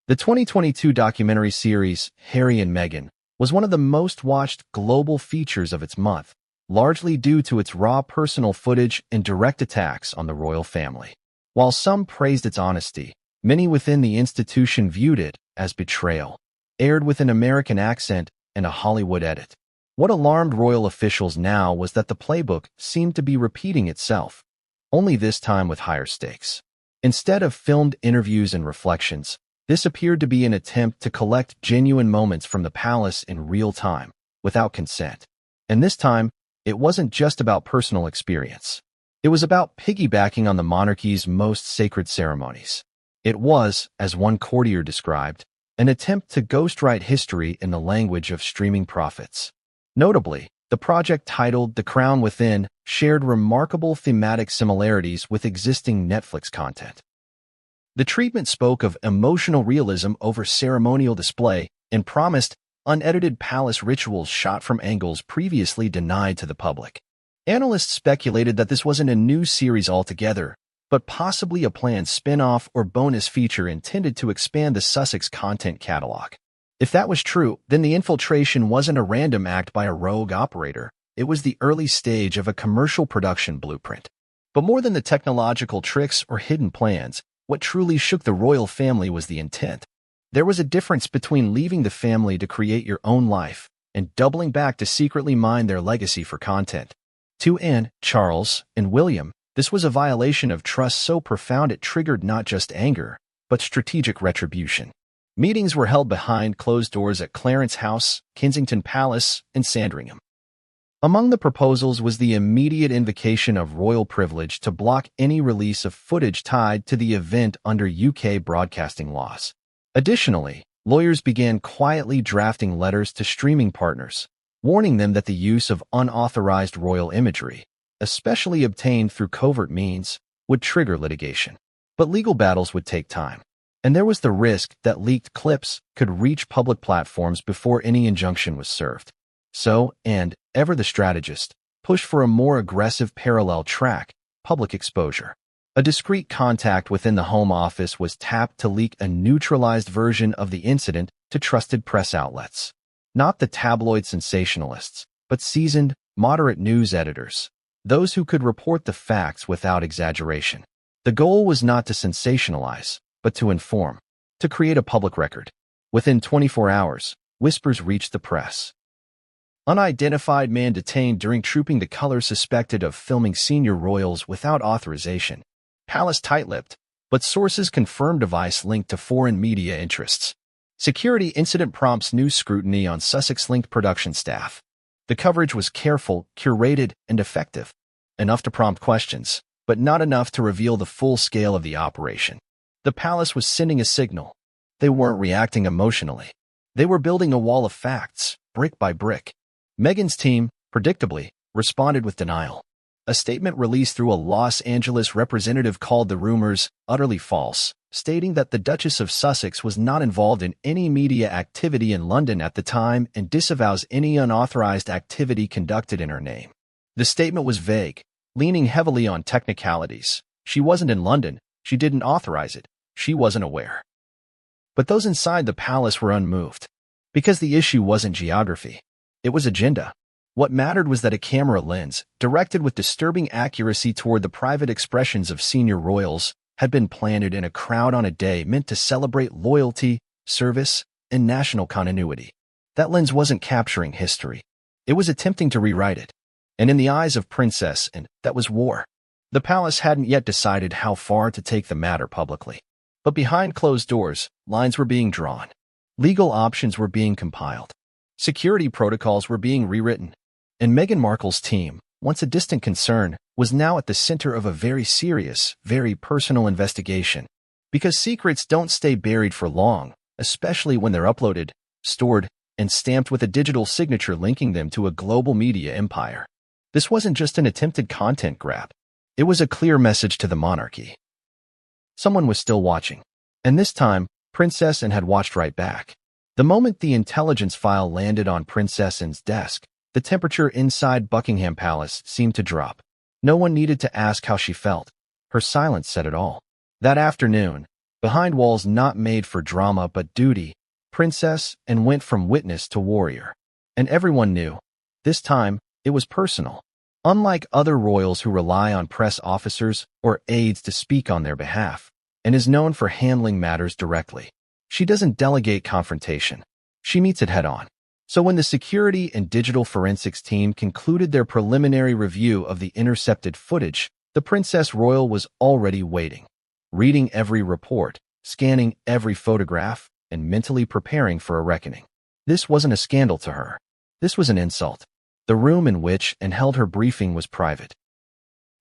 The 2022 documentary series, Harry and Meghan, was one of the most watched global features of its month, largely due to its raw personal footage and direct attacks on the royal family. While some praised its honesty, many within the institution viewed it as betrayal, aired with an American accent and a Hollywood edit. What alarmed royal officials now was that the playbook seemed to be repeating itself, only this time with higher stakes. Instead of filmed interviews and reflections, this appeared to be an attempt to collect genuine moments from the palace in real time, without consent. And this time, it wasn't just about personal experience. It was about piggybacking on the monarchy's most sacred ceremonies. It was, as one courtier described, an attempt to ghostwrite history in the language of streaming prophets. Notably, the project titled The Crown Within shared remarkable thematic similarities with existing Netflix content. The treatment spoke of emotional realism over ceremonial display and promised unedited palace rituals shot from angles previously denied to the public. Analysts speculated that this wasn't a new series altogether, but possibly a planned spin-off or bonus feature intended to expand the Sussex content catalog. If that was true, then the infiltration wasn't a random act by a rogue operator. It was the early stage of a commercial production blueprint. But more than the technological tricks or hidden plans, what truly shook the royal family was the intent. There was a difference between leaving the family to create your own life and doubling back to secretly mine their legacy for content. To Anne, Charles, and William, this was a violation of trust so profound it triggered not just anger, but strategic retribution. Meetings were held behind closed doors at Clarence House, Kensington Palace, and Sandringham. Among the proposals was the immediate invocation of royal privilege to block any release of footage tied to the event under UK broadcasting laws. Additionally, lawyers began quietly drafting letters to streaming partners, warning them that the use of unauthorized royal imagery, especially obtained through covert means, would trigger litigation. But legal battles would take time. And there was the risk that leaked clips could reach public platforms before any injunction was served. So, and, ever the strategist, pushed for a more aggressive parallel track, public exposure. A discreet contact within the Home Office was tapped to leak a neutralized version of the incident to trusted press outlets. Not the tabloid sensationalists, but seasoned, moderate news editors, those who could report the facts without exaggeration. The goal was not to sensationalize, but to inform, to create a public record. Within 24 hours, whispers reached the press. Unidentified man detained during trooping the color suspected of filming senior royals without authorization. Palace tight-lipped, but sources confirmed device linked to foreign media interests. Security incident prompts new scrutiny on Sussex-linked production staff. The coverage was careful, curated, and effective. Enough to prompt questions, but not enough to reveal the full scale of the operation. The palace was sending a signal. They weren't reacting emotionally. They were building a wall of facts, brick by brick. Meghan's team, predictably, responded with denial. A statement released through a Los Angeles representative called the rumors utterly false, stating that the Duchess of Sussex was not involved in any media activity in London at the time and disavows any unauthorized activity conducted in her name. The statement was vague, leaning heavily on technicalities. She wasn't in London. She didn't authorize it. She wasn't aware. But those inside the palace were unmoved. Because the issue wasn't geography. It was agenda. What mattered was that a camera lens, directed with disturbing accuracy toward the private expressions of senior royals, had been planted in a crowd on a day meant to celebrate loyalty, service, and national continuity. That lens wasn't capturing history. It was attempting to rewrite it. And in the eyes of Princess, and that was war. The palace hadn't yet decided how far to take the matter publicly. But behind closed doors, lines were being drawn. Legal options were being compiled. Security protocols were being rewritten. And Meghan Markle's team, once a distant concern, was now at the center of a very serious, very personal investigation. Because secrets don't stay buried for long, especially when they're uploaded, stored, and stamped with a digital signature linking them to a global media empire. This wasn't just an attempted content grab. It was a clear message to the monarchy. Someone was still watching. And this time, Princess Anne had watched right back. The moment the intelligence file landed on Princess Anne's desk, the temperature inside Buckingham Palace seemed to drop. No one needed to ask how she felt. Her silence said it all. That afternoon, behind walls not made for drama but duty, Princess Anne went from witness to warrior. And everyone knew. This time, It was personal. Unlike other royals who rely on press officers or aides to speak on their behalf, and is known for handling matters directly, she doesn't delegate confrontation. She meets it head-on. So when the security and digital forensics team concluded their preliminary review of the intercepted footage, the Princess Royal was already waiting, reading every report, scanning every photograph, and mentally preparing for a reckoning. This wasn't a scandal to her. This was an insult. The room in which and held her briefing was private.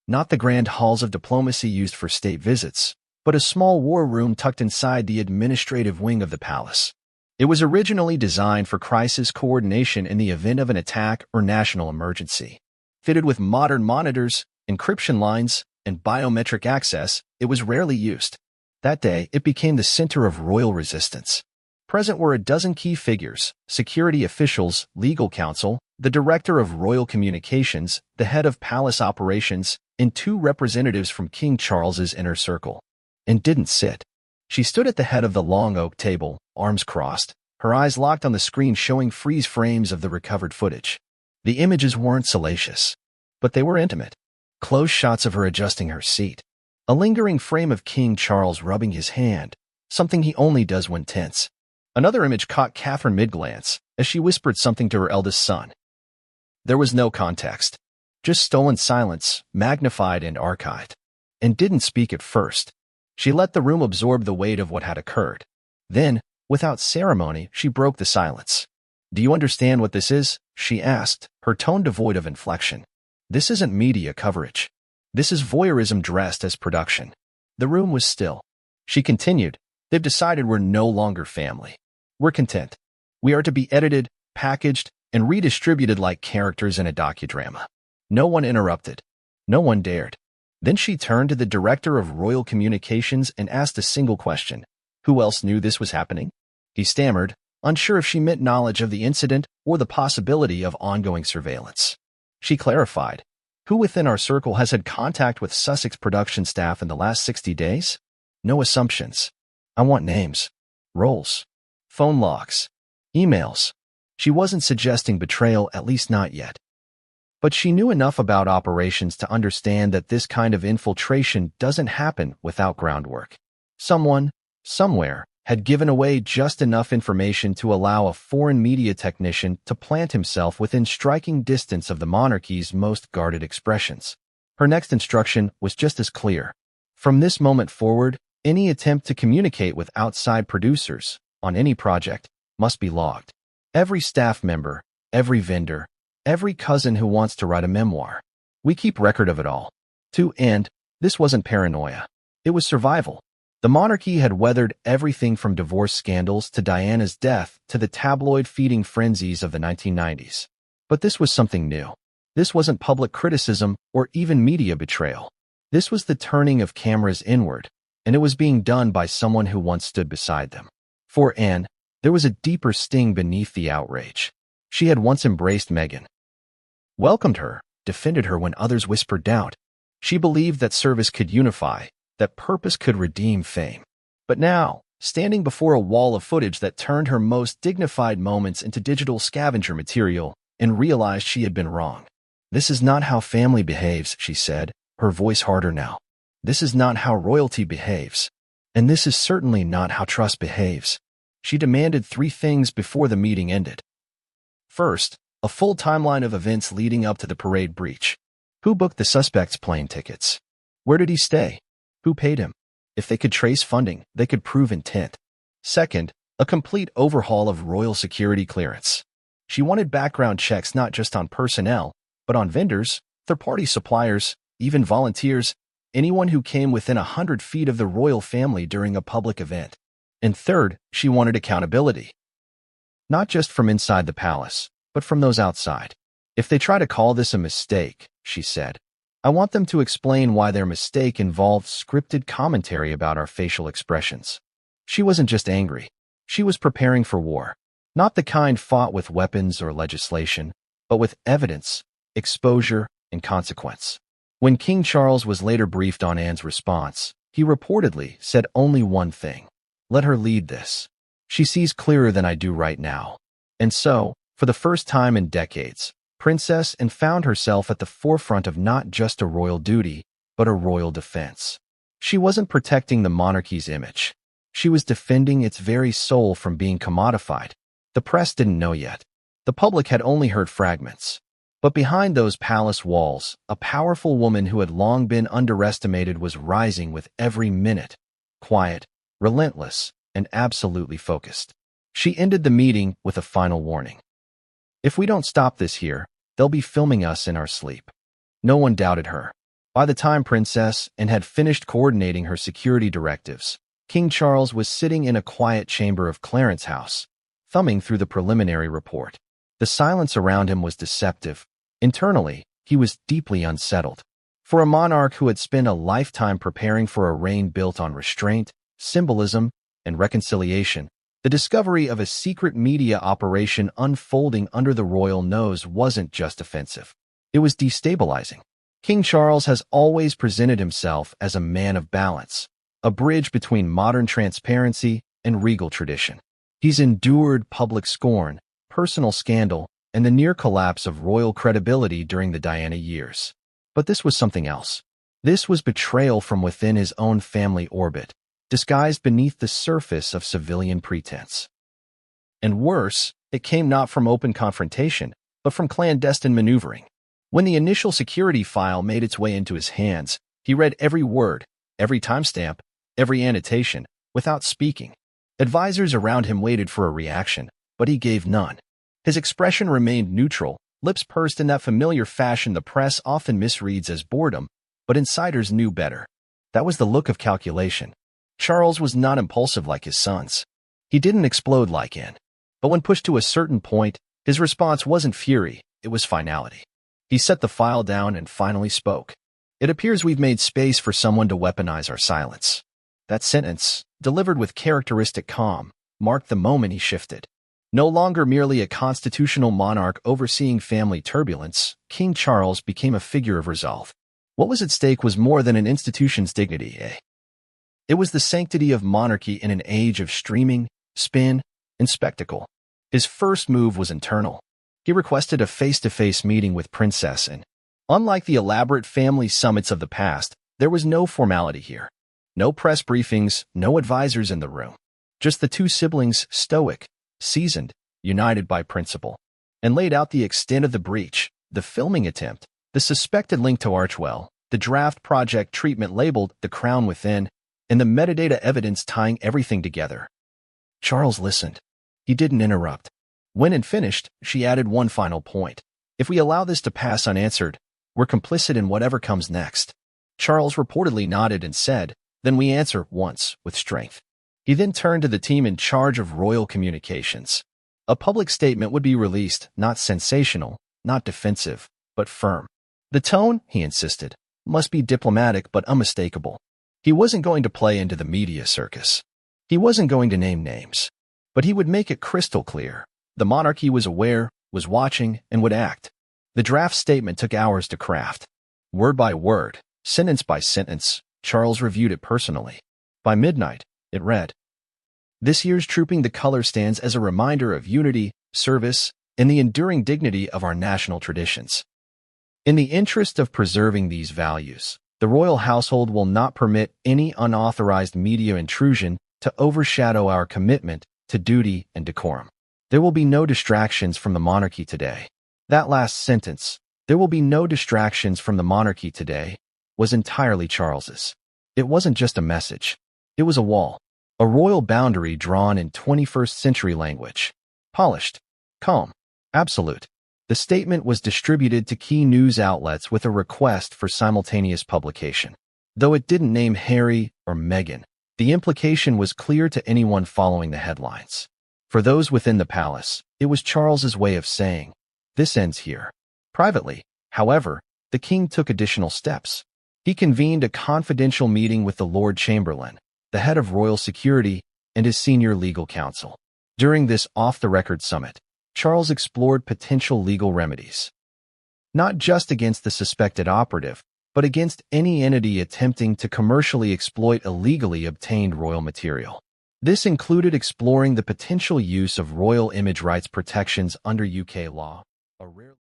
Not the grand halls of diplomacy used for state visits, but a small war room tucked inside the administrative wing of the palace. It was originally designed for crisis coordination in the event of an attack or national emergency. Fitted with modern monitors, encryption lines, and biometric access, it was rarely used. That day, it became the center of royal resistance. Present were a dozen key figures: security officials, legal counsel, the director of royal communications, the head of palace operations, and 2 representatives from King Charles's inner circle. And didn't sit. She stood at the head of the long oak table, arms crossed, her eyes locked on the screen showing freeze frames of the recovered footage. The images weren't salacious, but they were intimate. Close shots of her adjusting her seat. A lingering frame of King Charles rubbing his hand, something he only does when tense. Another image caught Catherine mid-glance as she whispered something to her eldest son. There was no context, just stolen silence, magnified and archived. And didn't speak at first. She let the room absorb the weight of what had occurred. Then, without ceremony, she broke the silence. "Do you understand what this is?" she asked, her tone devoid of inflection. "This isn't media coverage. This is voyeurism dressed as production." The room was still. She continued, "They've decided we're no longer family. We're content. We are to be edited, packaged, and redistributed like characters in a docudrama." No one interrupted. No one dared. Then she turned to the director of royal communications and asked a single question. Who else knew this was happening? He stammered, unsure if she meant knowledge of the incident or the possibility of ongoing surveillance. She clarified, "Who within our circle has had contact with Sussex production staff in the last 60 days? No assumptions. I want names, roles, phone logs, emails." She wasn't suggesting betrayal, at least not yet. But she knew enough about operations to understand that this kind of infiltration doesn't happen without groundwork. Someone, somewhere, had given away just enough information to allow a foreign media technician to plant himself within striking distance of the monarchy's most guarded expressions. Her next instruction was just as clear. From this moment forward, any attempt to communicate with outside producers on any project must be logged. Every staff member, every vendor, every cousin who wants to write a memoir. We keep record of it all. And this wasn't paranoia. It was survival. The monarchy had weathered everything from divorce scandals to Diana's death to the tabloid-feeding frenzies of the 1990s. But this was something new. This wasn't public criticism or even media betrayal. This was the turning of cameras inward, and it was being done by someone who once stood beside them. For Anne, there was a deeper sting beneath the outrage. She had once embraced Meghan, welcomed her, defended her when others whispered doubt. She believed that service could unify, that purpose could redeem fame. But now, standing before a wall of footage that turned her most dignified moments into digital scavenger material, and realized she had been wrong. "This is not how family behaves," she said, her voice harder now. "This is not how royalty behaves. And this is certainly not how trust behaves." She demanded 3 things before the meeting ended. First, a full timeline of events leading up to the parade breach. Who booked the suspect's plane tickets? Where did he stay? Who paid him? If they could trace funding, they could prove intent. Second, a complete overhaul of royal security clearance. She wanted background checks not just on personnel, but on vendors, third-party suppliers, even volunteers, anyone who came within 100 feet of the royal family during a public event. And third, she wanted accountability. Not just from inside the palace, but from those outside. "If they try to call this a mistake," she said, "I want them to explain why their mistake involved scripted commentary about our facial expressions." She wasn't just angry. She was preparing for war. Not the kind fought with weapons or legislation, but with evidence, exposure, and consequence. When King Charles was later briefed on Anne's response, he reportedly said only one thing: "Let her lead this. She sees clearer than I do right now." And so, for the first time in decades, princess and found herself at the forefront of not just a royal duty, but a royal defense. She wasn't protecting the monarchy's image. She was defending its very soul from being commodified. The press didn't know yet. The public had only heard fragments. But behind those palace walls, a powerful woman who had long been underestimated was rising with every minute. Quiet, relentless, and absolutely focused. She ended the meeting with a final warning. If we don't stop this here, they'll be filming us in our sleep. No one doubted her. By the time Princess Anne had finished coordinating her security directives, King Charles was sitting in a quiet chamber of Clarence House, thumbing through the preliminary report. The silence around him was deceptive. Internally, he was deeply unsettled. For a monarch who had spent a lifetime preparing for a reign built on restraint, symbolism, and reconciliation, the discovery of a secret media operation unfolding under the royal nose wasn't just offensive. It was destabilizing. King Charles has always presented himself as a man of balance, a bridge between modern transparency and regal tradition. He's endured public scorn, personal scandal, and the near collapse of royal credibility during the Diana years. But this was something else. This was betrayal from within his own family orbit, disguised beneath the surface of civilian pretense. And worse, it came not from open confrontation, but from clandestine maneuvering. When the initial security file made its way into his hands, he read every word, every timestamp, every annotation, without speaking. Advisors around him waited for a reaction, but he gave none. His expression remained neutral, lips pursed in that familiar fashion the press often misreads as boredom, but insiders knew better. That was the look of calculation. Charles was not impulsive like his sons. He didn't explode like Anne. But when pushed to a certain point, his response wasn't fury, it was finality. He set the file down and finally spoke. It appears we've made space for someone to weaponize our silence. That sentence, delivered with characteristic calm, marked the moment he shifted. No longer merely a constitutional monarch overseeing family turbulence, King Charles became a figure of resolve. What was at stake was more than an institution's dignity. It was the sanctity of monarchy in an age of streaming, spin, and spectacle. His first move was internal. He requested a face-to-face meeting with Princess Anne. Unlike the elaborate family summits of the past, there was no formality here. No press briefings, no advisors in the room. Just the two siblings, stoic, seasoned, united by principle, and laid out the extent of the breach, the filming attempt, the suspected link to Archwell, the draft project treatment labeled The Crown Within, and the metadata evidence tying everything together. Charles listened. He didn't interrupt. When Anne finished, she added one final point. If we allow this to pass unanswered, we're complicit in whatever comes next. Charles reportedly nodded and said, "Then we answer once, with strength." He then turned to the team in charge of royal communications. A public statement would be released, not sensational, not defensive, but firm. The tone, he insisted, must be diplomatic but unmistakable. He wasn't going to play into the media circus. He wasn't going to name names. But he would make it crystal clear. The monarchy was aware, was watching, and would act. The draft statement took hours to craft. Word by word, sentence by sentence, Charles reviewed it personally. By midnight, it read, "This year's Trooping the Color stands as a reminder of unity, service, and the enduring dignity of our national traditions. In the interest of preserving these values, the royal household will not permit any unauthorized media intrusion to overshadow our commitment to duty and decorum. There will be no distractions from the monarchy today." That last sentence, "There will be no distractions from the monarchy today," was entirely Charles's. It wasn't just a message. It was a wall, a royal boundary drawn in 21st century language. Polished, calm, absolute. The statement was distributed to key news outlets with a request for simultaneous publication. Though it didn't name Harry or Meghan, the implication was clear to anyone following the headlines. For those within the palace, it was Charles's way of saying, "This ends here." Privately, however, the king took additional steps. He convened a confidential meeting with the Lord Chamberlain, the head of royal security, and his senior legal counsel. During this off-the-record summit, Charles explored potential legal remedies, not just against the suspected operative, but against any entity attempting to commercially exploit illegally obtained royal material. This included exploring the potential use of royal image rights protections under UK law, a rare